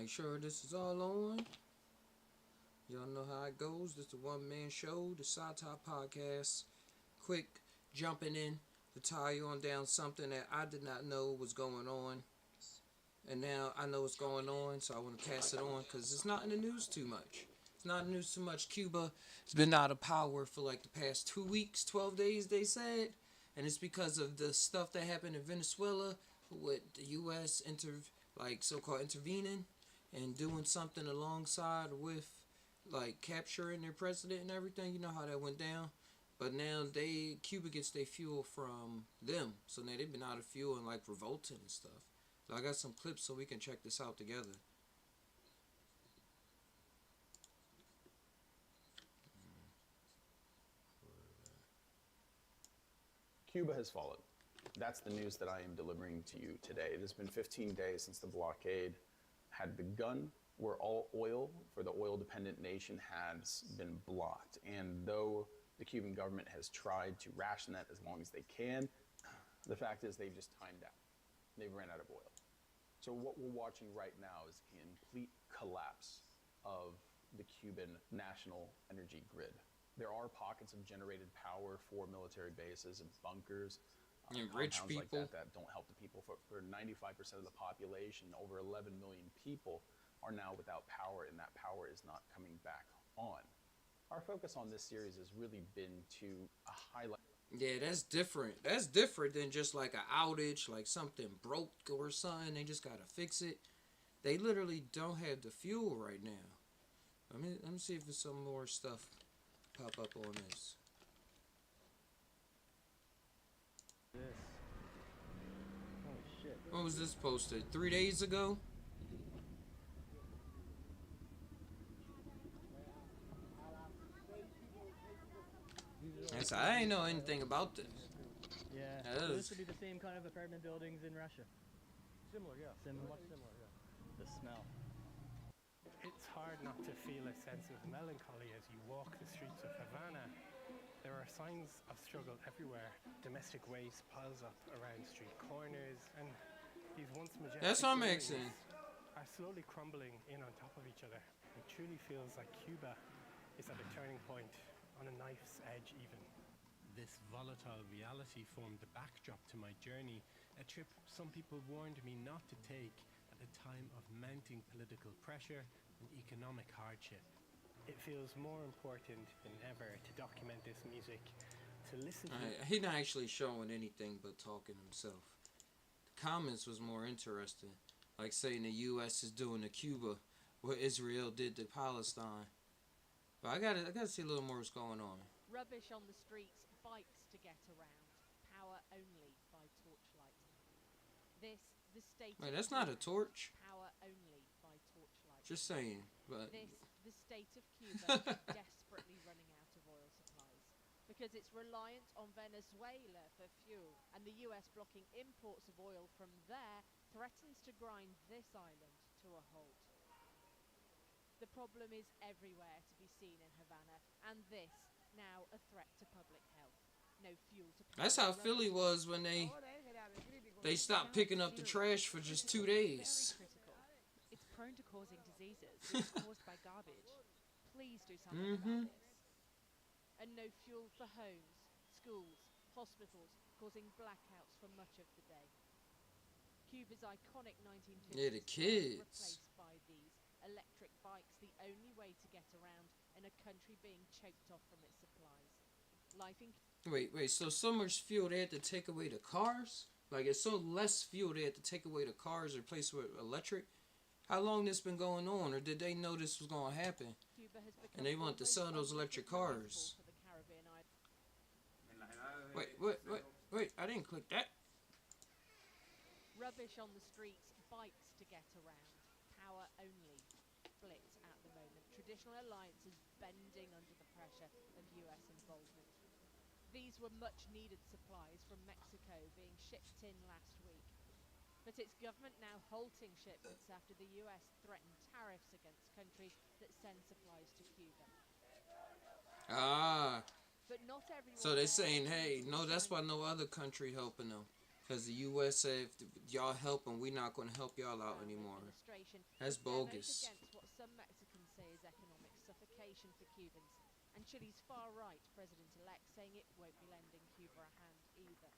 Make sure this is all on. Y'all know how it goes. This is a one-man show, the Satire Podcast. Quick jumping in to tie you on down something that I did not know was going on. And now I know what's going on, so I want to cast it on because it's not in the news too much. It's not in the news too much. Cuba has been out of power for like the past 2 weeks, 12 days, they said. And it's because of the stuff that happened in Venezuela with the U.S. so-called intervening and doing something alongside with like capturing their president and everything. You know how that went down. But now Cuba gets their fuel from them. So now they've been out of fuel and like revolting and stuff. So I got some clips so we can check this out together. Cuba has fallen. That's the news that I am delivering to you today. It has been 15 days since the blockade had begun, where all oil for the oil-dependent nation has been blocked. And though the Cuban government has tried to ration that as long as they can, the fact is they've just timed out. They've ran out of oil. So what we're watching right now is a complete collapse of the Cuban national energy grid. There are pockets of generated power for military bases and bunkers, and rich people like that don't help the people. For 95% of the population, over 11 million people are now without power, and that power is not coming back on. Our focus on this series has really been to highlight. Yeah, that's different. That's different than just like an outage, like something broke or something. They just gotta fix it. They literally don't have the fuel right now. Let me see if there's some more stuff pop up on this. Holy shit. When was this posted? 3 days ago? I ain't know anything about this. Yeah, so this would be the same kind of apartment buildings in Russia. Similar, yeah. Similar. Much similar, yeah. The smell. It's hard not to feel a sense of melancholy as you walk the streets of Havana. There are signs of struggle everywhere. Domestic waste piles up around street corners, and these once majestic That's what I'm buildings saying. are slowly crumbling in on top of each other. It truly feels like Cuba is at a turning point, on a knife's edge even. This volatile reality formed the backdrop to my journey, a trip some people warned me not to take at a time of mounting political pressure and economic hardship. It feels more important than ever to document this music, to listen to He's not actually showing anything but talking himself. The comments was more interesting, like saying the U.S. is doing to Cuba what Israel did to Palestine. But I gotta see a little more what's going on. Rubbish on the streets, bikes to get around, power only by torchlight. This, the state. Wait, that's not a torch. Power only by torchlight. Just saying, but. This, the state of Cuba, desperately running out of oil supplies because it's reliant on Venezuela for fuel, and the U.S. blocking imports of oil from there threatens to grind this island to a halt. The problem is everywhere to be seen in Havana, and this now a threat to public health. No fuel to. That's how Philly was when they stopped picking up the trash for just 2 days. Very critical. It's prone to causing diseases which are caused by garbage. Please do something about this. And no fuel for homes, schools, hospitals, causing blackouts for much of the day. Cuba's iconic 1950s Yeah, the kids. replaced by these electric bikes, the only way to get around in a country being choked off from its supplies. Life in Wait, so much fuel they had to take away the cars? Like, it's so less fuel they had to take away the cars and replace with electric? How long this been going on, or did they know this was going to happen? Cuba has become And they want to sell those electric cars. for the Caribbean island. Wait, I didn't click that. Rubbish on the streets, bikes to get around, power only split at the moment. Traditional alliances bending under the pressure of US involvement. These were much needed supplies from Mexico being shipped in last week. But its government now halting shipments after the US threatened tariffs against countries that send supplies to Cuba. Ah, But not everyone. so they're saying, hey, no, that's why no other country helping them. Because the U.S. said, if y'all help them, we're not going to help y'all out anymore. That's bogus. Against what some Mexicans say is economic suffocation for Cubans. And Chile's far-right president-elect saying it won't be lending Cuba a hand either.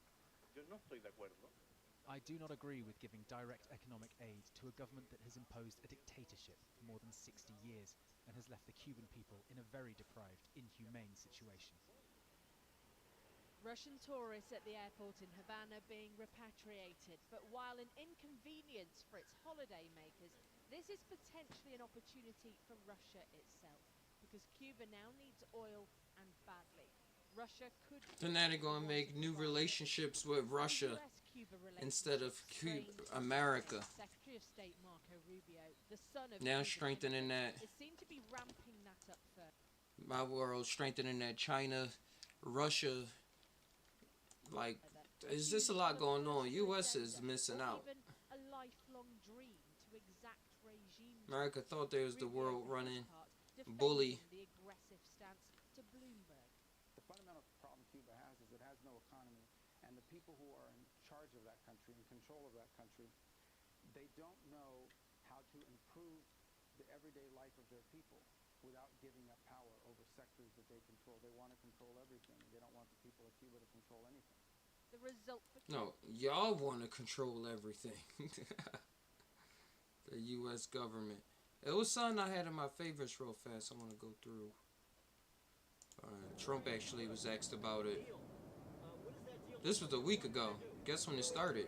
I do not agree with giving direct economic aid to a government that has imposed a dictatorship for more than 60 years and has left the Cuban people in a very deprived, inhumane situation. Russian tourists at the airport in Havana being repatriated, but while an inconvenience for its holiday makers, this is potentially an opportunity for Russia itself, because Cuba now needs oil and badly. Russia could... Then they're going to make new relationships with Russia instead of America. Secretary of State Marco Rubio, the son of now strengthening that. It seemed to be ramping that up further. My world strengthening that China, Russia. Like, there's just a lot going on. U.S. is missing out. A lifelong dream to exact regime. America thought they was the world running bully. The aggressive stance to Bloomberg. The fundamental problem Cuba has is it has no economy, and the people who are in charge of that country, in control of that country, they don't know how to improve the everyday life of their people without giving up power over sectors that they control. They want to control everything. They don't want the people of Cuba to control anything. The result for No, y'all want to control everything. The U.S. government. It was something I had in my favorites real fast. I want to go through. Trump actually was asked about it. This was a week ago. Guess when it started?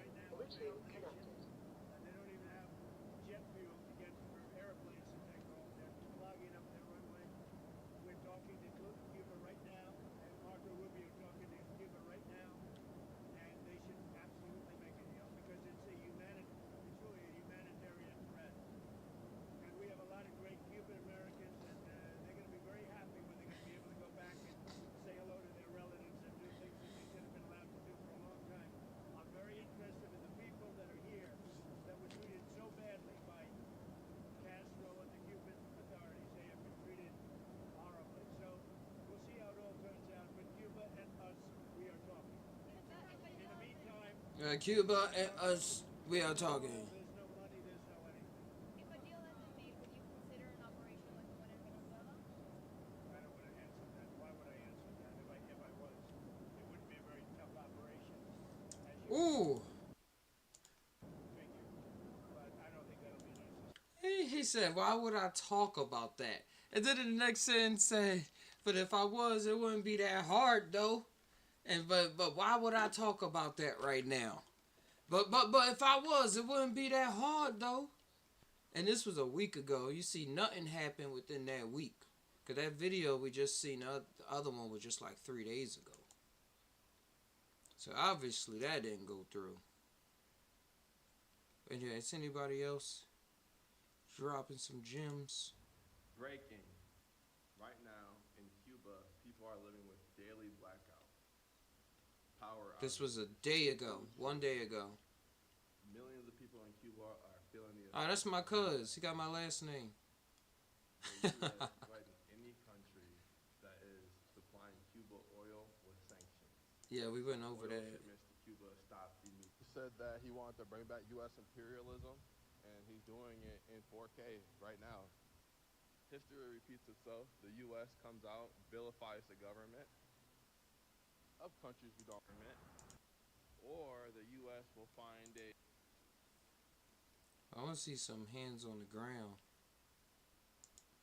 Cuba and us, we are talking. If a deal hasn't made, would you consider an operation like the one in Venezuela? I don't want to answer that. Why would I answer that? If I was, it wouldn't be a very tough operation. Ooh. Thank you. But I don't think that'll be necessary. He said, why would I talk about that? And then in the next sentence say, but if I was, it wouldn't be that hard though. And but why would I talk about that right now? But if I was, it wouldn't be that hard though. And this was a week ago. You see, nothing happened within that week. Cause that video we just seen, the other one was just like 3 days ago. So obviously that didn't go through. And yeah, is anybody else dropping some gems? Breaking. Right now in Cuba, people are living with daily blackouts. Power This was a day ago. 1 day ago. Millions of people in Cuba are feeling the Oh, that's my cuz. He got my last name. threaten any country that is supplying Cuba oil with sanctions. Yeah, we went over Oil that. shipments to Cuba stopped immediately. He said that he wanted to bring back U.S. imperialism, and he's doing it in 4K right now. History repeats itself. The U.S. comes out, vilifies the government of countries we don't permit, or the U.S. will find a... I want to see some hands on the ground.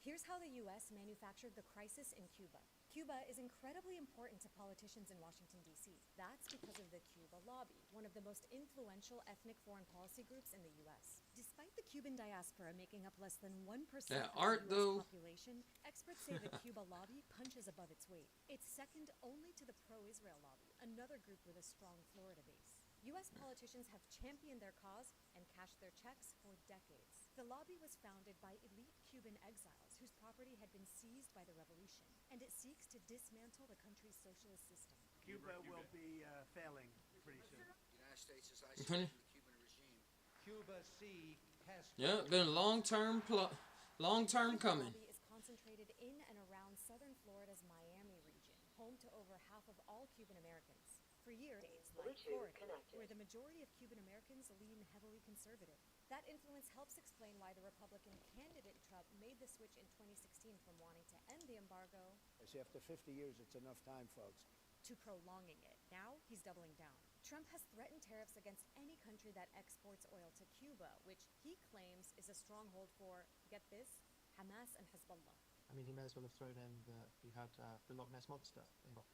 Here's how the U.S. manufactured the crisis in Cuba. Cuba is incredibly important to politicians in Washington, D.C. That's because of the Cuba lobby, one of the most influential ethnic foreign policy groups in the U.S. Despite the Cuban diaspora making up less than 1% That of art, the U.S. though. population, experts say the Cuba lobby punches above its weight. It's second only to the pro-Israel lobby, another group with a strong Florida base. U.S. politicians have championed their cause and cashed their checks for decades. The lobby was founded by elite Cuban exiles whose property had been seized by the revolution, and it seeks to dismantle the country's socialist system. Cuba will be failing pretty soon. The United States is isolating the Cuban regime. Cuba C has... Yeah, been long-term coming. The lobby is concentrated in and around southern Florida's Miami region, home to over half of all Cuban Americans. For years, like Florida, where the majority of Cuban Americans lean heavily conservative. That influence helps explain why the Republican candidate Trump made the switch in 2016 from wanting to end the embargo After 50 years, it's enough time, folks. to prolonging it. Now, he's doubling down. Trump has threatened tariffs against any country that exports oil to Cuba, which he claims is a stronghold for, get this, Hamas and Hezbollah. I mean, he may as well have thrown in that we had the Loch Ness Monster.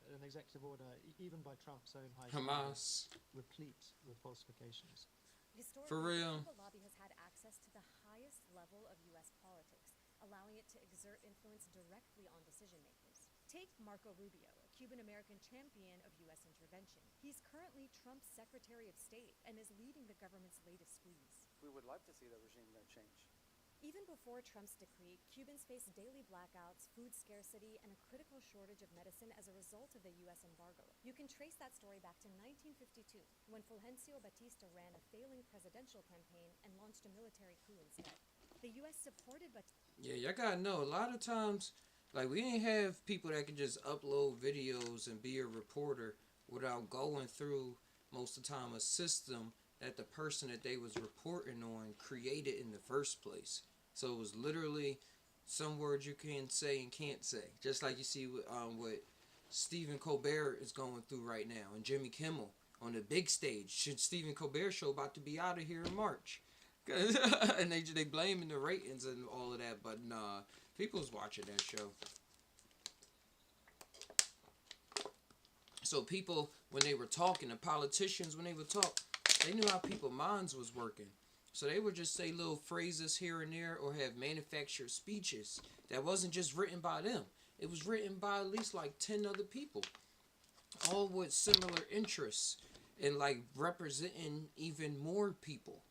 An executive order, even by Trump's own high Hamas. Replete with falsifications. Historically, For real. the Cuba lobby has had access to the highest level of U.S. politics, allowing it to exert influence directly on decision makers. Take Marco Rubio, a Cuban-American champion of U.S. intervention. He's currently Trump's Secretary of State and is leading the government's latest squeeze. We would love to see the regime change. Even before Trump's decree, Cubans faced daily blackouts, food scarcity, and a critical shortage of medicine as a result of the U.S. embargo. You can trace that story back to 1952, when Fulgencio Batista ran a failing presidential campaign and launched a military coup instead. The U.S. supported Batista. Yeah, y'all gotta know, a lot of times, like, we didn't have people that could just upload videos and be a reporter without going through, most of the time, a system that the person that they was reporting on created in the first place. So it was literally some words you can say and can't say. Just like you see what Stephen Colbert is going through right now, and Jimmy Kimmel on the big stage. Should Stephen Colbert show about to be out of here in March. And they blaming the ratings and all of that, but nah, people's watching that show. So people, when they were talking, the politicians, when they would talk, they knew how people's minds was working. So they would just say little phrases here and there or have manufactured speeches that wasn't just written by them. It was written by at least like 10 other people, all with similar interests and like representing even more people.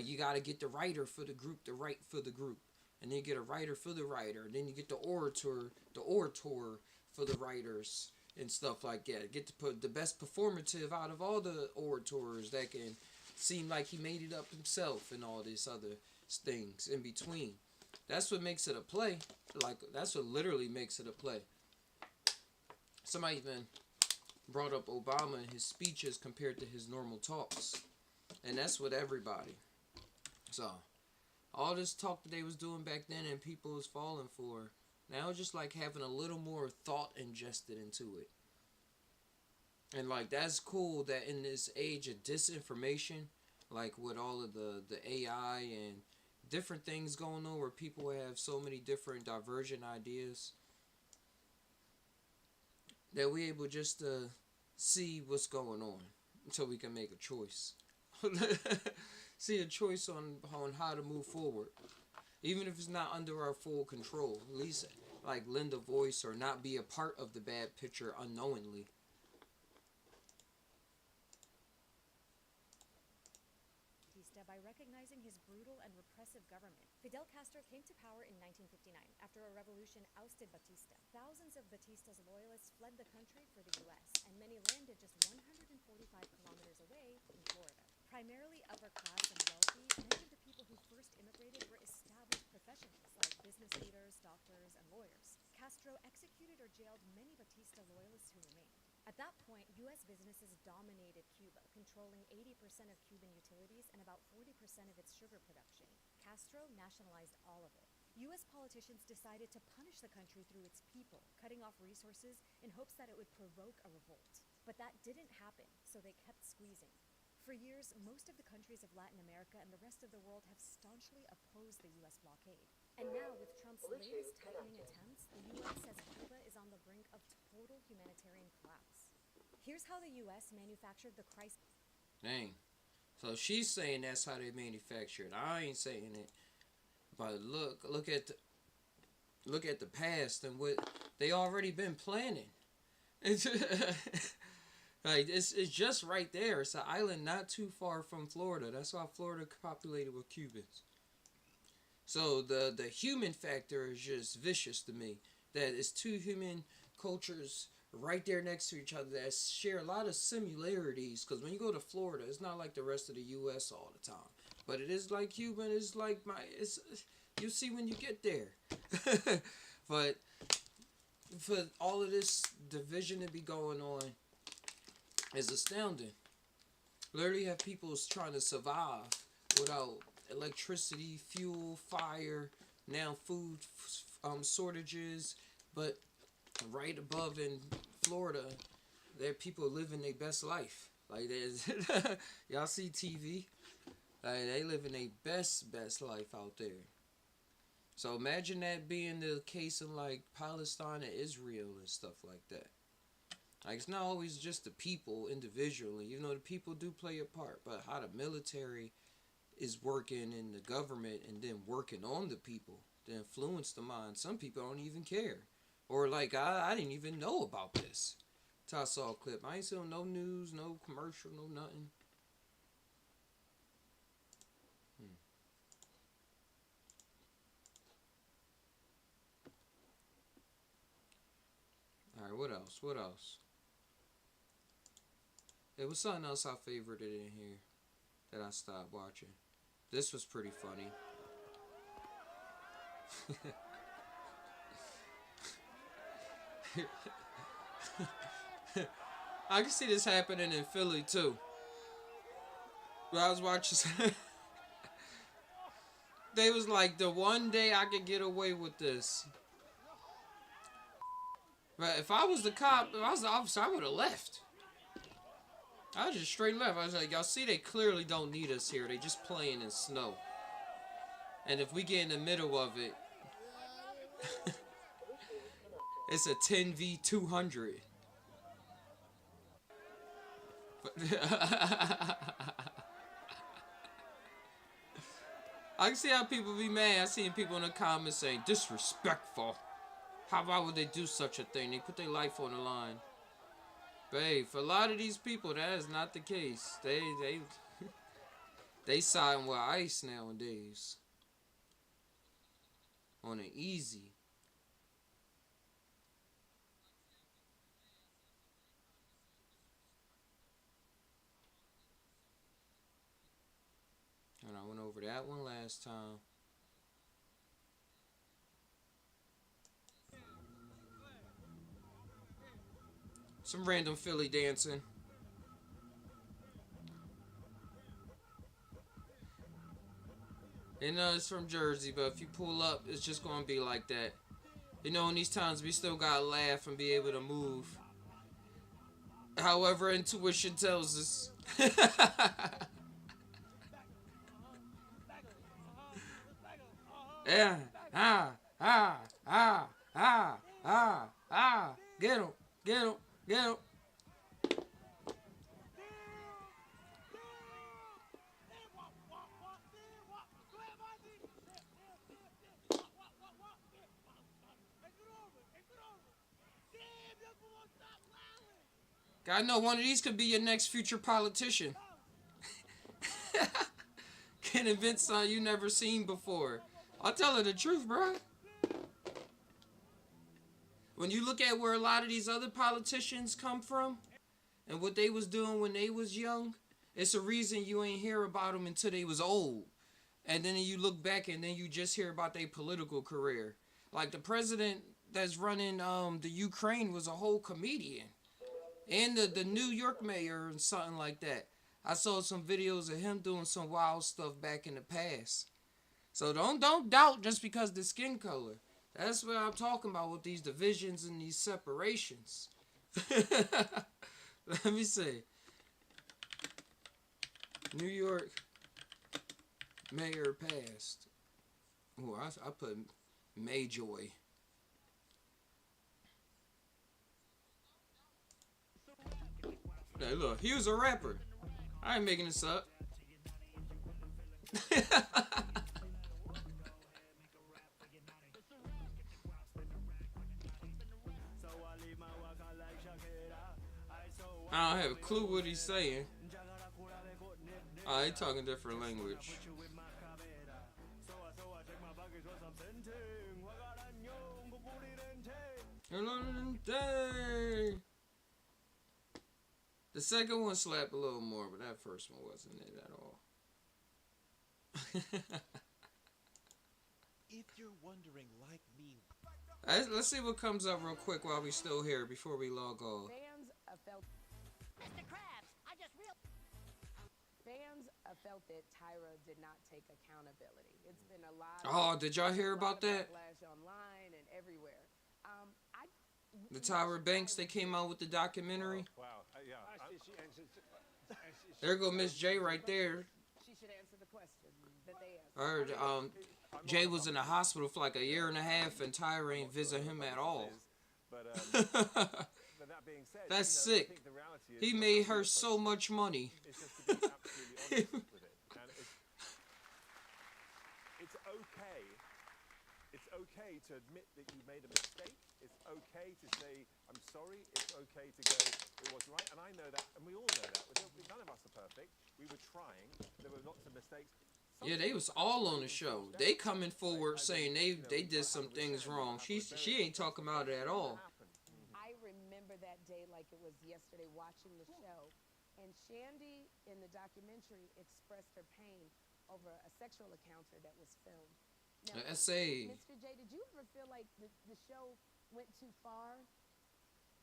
You got to get the writer for the group to write for the group. And then you get a writer for the writer. Then you get the orator for the writers and stuff like that. Get to put the best performative out of all the orators that can seem like he made it up himself and all these other things in between. That's what makes it a play. Like, that's what literally makes it a play. Somebody even brought up Obama and his speeches compared to his normal talks. And that's what everybody. So, all this talk that they was doing back then and people was falling for, now it's just like having a little more thought ingested into it. And like, that's cool that in this age of disinformation, like with all of the AI and different things going on where people have so many different divergent ideas, that we able just to see what's going on until we can make a choice. See a choice on how to move forward. Even if it's not under our full control. At least like lend a voice or not be a part of the bad picture unknowingly. By recognizing his brutal and repressive government. Fidel Castro came to power in 1959 after a revolution ousted Batista. Thousands of Batista's loyalists fled the country for the U.S., and many landed just 145 kilometers away in Florida. Primarily upper class and wealthy, many of the people who first immigrated were established professionals like business leaders, doctors, and lawyers. Castro executed or jailed many Batista loyalists who remained. At that point, U.S. businesses dominated Cuba, controlling 80% of Cuban utilities and about 40% of its sugar production. Castro nationalized all of it. U.S. politicians decided to punish the country through its people, cutting off resources in hopes that it would provoke a revolt. But that didn't happen, so they kept squeezing. For years, most of the countries of Latin America and the rest of the world have staunchly opposed the U.S. blockade. And now, with Trump's latest tightening attempts, the U.S. says Cuba is on the brink of total humanitarian collapse. Here's how the U.S. manufactured the crisis. Dang. So she's saying that's how they manufacture it. I ain't saying it. But look at the past and what they already been planning. Like, it's just right there. It's an island not too far from Florida. That's why Florida populated with Cubans. So the human factor is just vicious to me. That it's two human cultures right there next to each other that share a lot of similarities. Because when you go to Florida, it's not like the rest of the U.S. all the time. But it is like Cuban. It's like you see when you get there. But for all of this division to be going on, is astounding. Literally have people trying to survive without electricity, fuel, fire, now food shortages, but right above in Florida, there are people living their best life. Like there's y'all see TV, like they living their best life out there. So imagine that being the case in like Palestine and Israel and stuff like that. Like it's not always just the people individually, you know, the people do play a part, but how the military is working in the government and then working on the people to influence the mind. Some people don't even care. Or like I didn't even know about this till I saw a clip. I ain't seen no news, no commercial, no nothing. Alright, what else? What else? There was something else I favorited in here that I stopped watching. This was pretty funny. I can see this happening in Philly too. But I was watching they was like, the one day I could get away with this. But if I was the cop, if I was the officer, I would have left. I just straight left. I was like, y'all see, they clearly don't need us here. They just playing in snow. And if we get in the middle of it, it's a 10v200. I can see how people be mad. I seen people in the comments saying, disrespectful. Why would they do such a thing? They put their life on the line. But hey, for a lot of these people, that is not the case. They siding with ICE nowadays. On an easy. And I went over that one last time. Some random Philly dancing. And it's from Jersey, but if you pull up, it's just going to be like that. You know, in these times, we still got to laugh and be able to move. However, intuition tells us. Yeah. Get him. Get him. Get him. I know one of these could be your next future politician. Can invent something you never seen before. I'll tell her the truth, bro. When you look at where a lot of these other politicians come from and what they was doing when they was young, it's a reason you ain't hear about them until they was old. And then you look back and then you just hear about their political career. Like the president that's running the Ukraine was a whole comedian. And the New York mayor and something like that. I saw some videos of him doing some wild stuff back in the past. So don't doubt just because the skin color. That's what I'm talking about with these divisions and these separations. Let me see. New York mayor passed. Oh, I put Mayjoy. Hey, look, he was a rapper. I ain't making this up. I don't have a clue what he's saying. Oh, he talking different language. The second one slapped a little more, but that first one wasn't it at all. If you're wondering, like me, Let's see what comes up real quick while we still here before we log off. Fans have felt Mr. Krabs, I just real. Fans felt that Tyra did not take accountability. It's been a lot. Oh, did y'all hear about that? Backlash online and everywhere. The Tyra Banks, they came out with the documentary. Wow. Yeah. There go Miss J right there. She should answer the question that they asked. Heard Jay was in the hospital for like a year and a half, and Tyra ain't visit him at all. But that being said, that's I sick. think the reality is He made her so much money. It's just to be absolutely honest with it, and it's okay. It's okay to admit that you made a mistake. It's okay to say I'm sorry. It's okay to go it was right, and I know that, and we all know that. None of us are perfect. We were trying. There were lots of mistakes. Yeah, they was all on the show. They coming forward saying they did some things wrong. She ain't talking about it at all. I remember that day like it was yesterday watching the show. And Shandy in the documentary expressed her pain over a sexual encounter that was filmed. Now, SA. Mr. J, did you ever feel like the show went too far?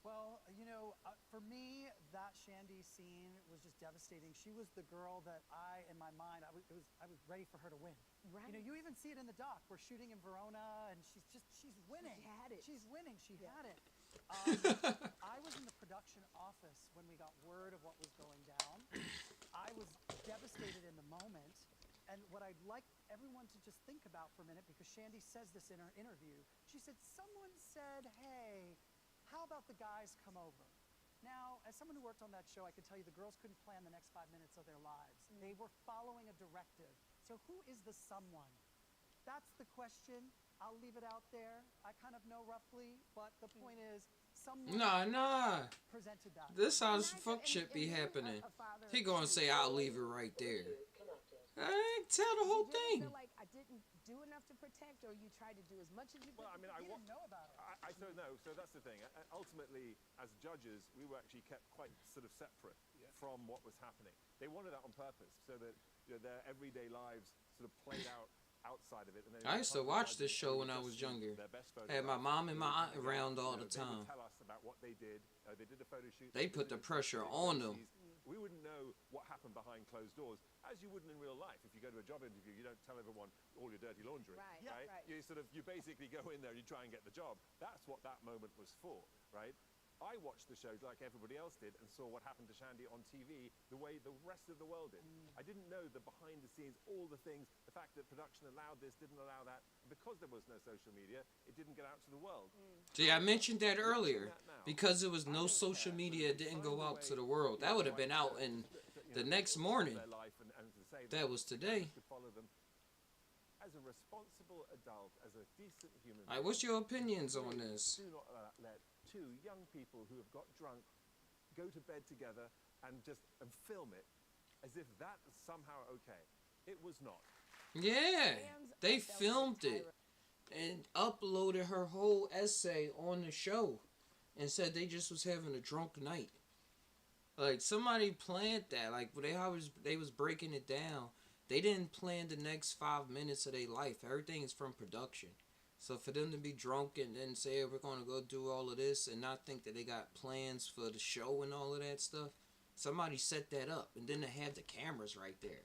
Well, you know, for me, that Shandy scene was just devastating. She was the girl that in my mind, I was ready for her to win. Right. You know, you even see it in the doc. We're shooting in Verona, and she's winning. She had it. She's winning. She had it. I was in the production office when we got word of what was going down. I was devastated in the moment. And what I'd like everyone to just think about for a minute, because Shandy says this in her interview, she said, someone said, hey, how about the guys come over? Now, as someone who worked on that show, I can tell you the girls couldn't plan the next 5 minutes of their lives. They were following a directive. So who is the someone? That's the question. I'll leave it out there. I kind of know roughly, but the point is, someone presented that. This how this fuck shit be happening. He gonna say, I'll leave it right there. I ain't tell the whole thing. Did you ever feel like I didn't do enough to protect, or you tried to do as much as you could? Well, I mean, I didn't know about it. I don't know. So that's the thing. Ultimately, as judges, we were actually kept quite sort of separate from what was happening. They wanted that on purpose, so that their everyday lives sort of played out outside of it. And I used to watch this show when I was younger. Had my mom and my aunt around all the time. They would tell us about what they did. They did a photo shoot. They put the pressure on them. We wouldn't know what happened behind closed doors, as you wouldn't in real life. If you go to a job interview, you don't tell everyone all your dirty laundry, right? You basically go in there and you try and get the job. That's what that moment was for, right? I watched the shows like everybody else did and saw what happened to Shandy on TV the way the rest of the world did. I didn't know the behind the scenes, all the things, the fact that production allowed this, didn't allow that. Because there was no social media, it didn't get out to the world. See, I mentioned that earlier. Because there was no social media, it didn't go out to the world. That would have been out in the next morning. That was today. As a responsible adult, as a decent human being. Alright, what's your opinions on this? Do not let two young people who have got drunk go to bed together and film it as if that is somehow okay. It was not. Yeah, they filmed it and uploaded her whole essay on the show and said they just was having a drunk night. Like, somebody planned that. Like, they was breaking it down. They didn't plan the next 5 minutes of their life. Everything is from production. So for them to be drunk and then say, we're going to go do all of this and not think that they got plans for the show and all of that stuff, somebody set that up. And then they had the cameras right there.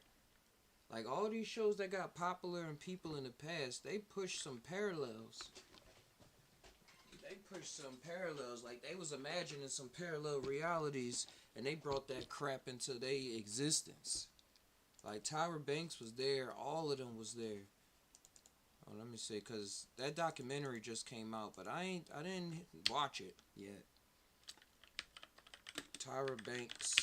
Like, all these shows that got popular and people in the past, they pushed some parallels. Like, they was imagining some parallel realities, and they brought that crap into their existence. Like, Tyra Banks was there. All of them was there. Oh, let me see, because that documentary just came out, but I didn't watch it yet. Tyra Banks.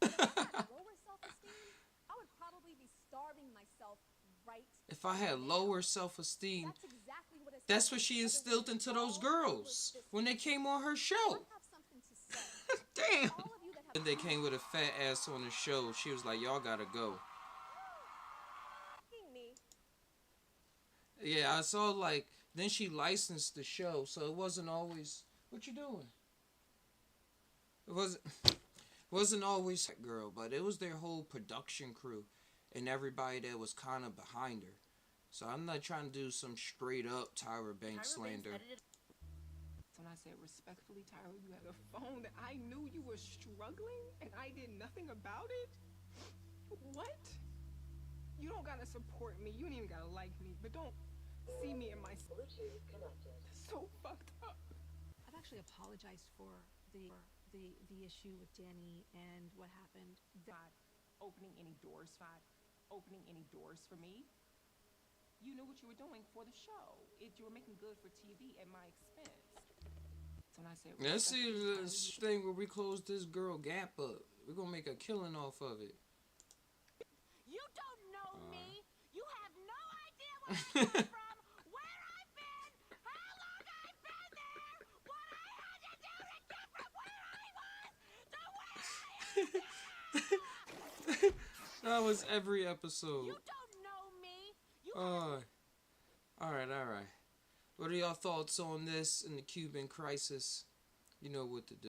Lower self-esteem, I would probably be starving myself right. If I had lower self-esteem, That's exactly what it that's what she instilled into those girls when they came on her show. have something to say. Damn. All of you that have When they came with a fat ass on the show, she was like, y'all gotta go. me. Yeah, I saw, like, then she licensed the show, so it wasn't always, what you doing? It wasn't always that girl, but it was their whole production crew and everybody that was kind of behind her. So I'm not trying to do some straight up Tyra Banks slander. When I said respectfully, Tyra, you had a phone that I knew you were struggling and I did nothing about it? What? You don't gotta support me. You ain't even gotta like me. But don't see me in my... Bluetooth connected. So fucked up. I've actually apologized for the issue with Danny and what happened. Not opening any doors, opening any doors for me. You knew what you were doing for the show. You were making good for TV at my expense. So when I said, let's see this thing where we close this girl gap up. We're gonna make a killing off of it. You don't know me. You have no idea where I come from, where I've been, how long I've been there, what I had to do to get from where I was to where I am now. That was every episode. You don't know me. You all right. What are y'all thoughts on this in the Cuban crisis? You know what to do.